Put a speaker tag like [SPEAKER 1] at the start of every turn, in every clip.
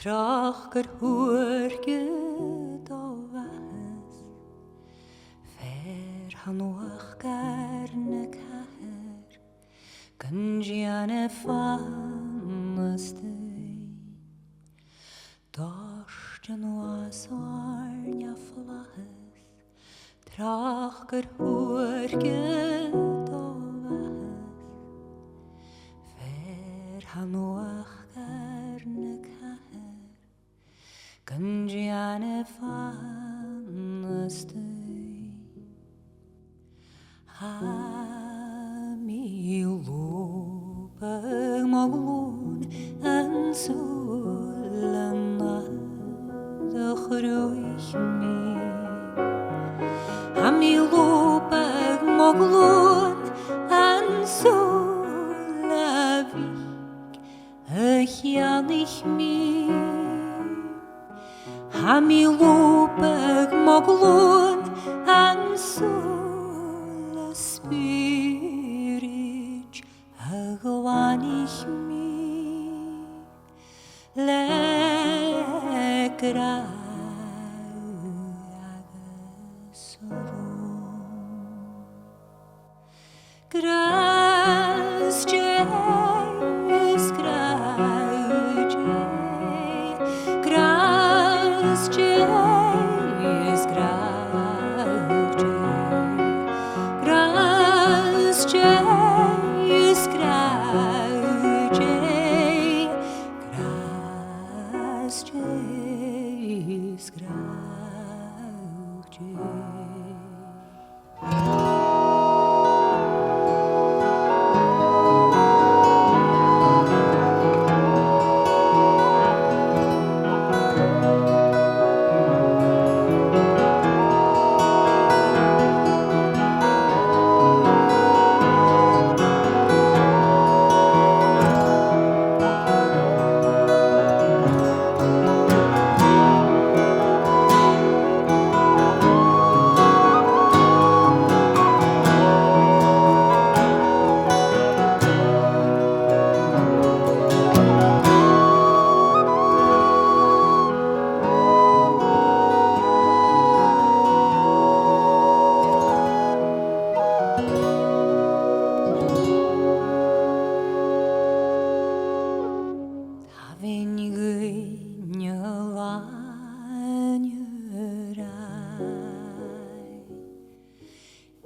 [SPEAKER 1] Tracher huorget og vas Fer han och gerne kär Gungiane fannastøy Dorsten was arnja flahes Tracher huorget og vas Fer han och gerne kär Gungiane fannastøy Mi lopeg maglun en solana de chruich mi Mi lopeg maglun en solavik Janich mi Mi lopeg maglun en spirit agwanich mi lekra Gras jes grauj Gras jes grauj Gras jes grauj Gras jes grauj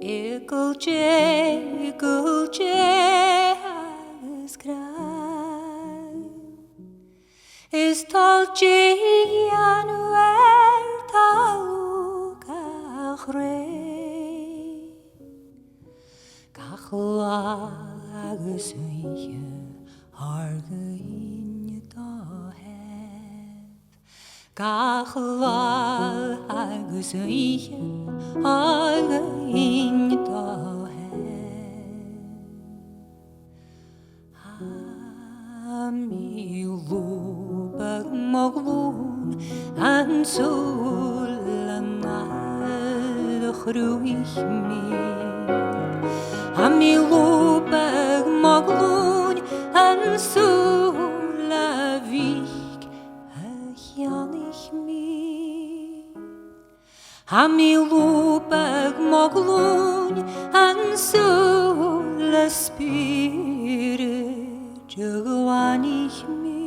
[SPEAKER 1] Ikulce agus grau Is tolce Januar talu cachre Cachla agus uige argain da hef Cachla agus uige argain da Mi lopeg maglun en solana de chruich mi Mi lopeg maglun en solavik janich mi Mi lopeg maglun en solaspirit Jagwanich mi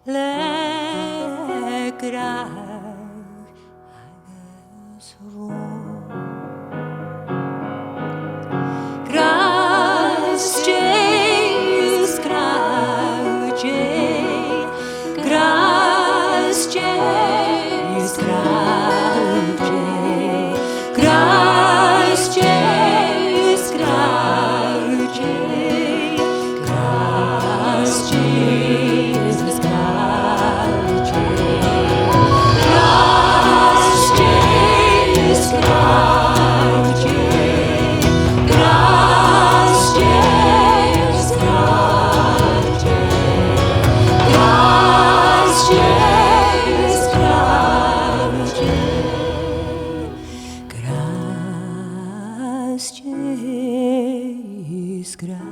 [SPEAKER 1] lekra agus rom Gras jes grauj Gras jes grauj Gras jes grauj Jesus Christ, Jesus Christ, Christ Jesus Christ, Christ Jesus Christ, Christ Jesus Christ.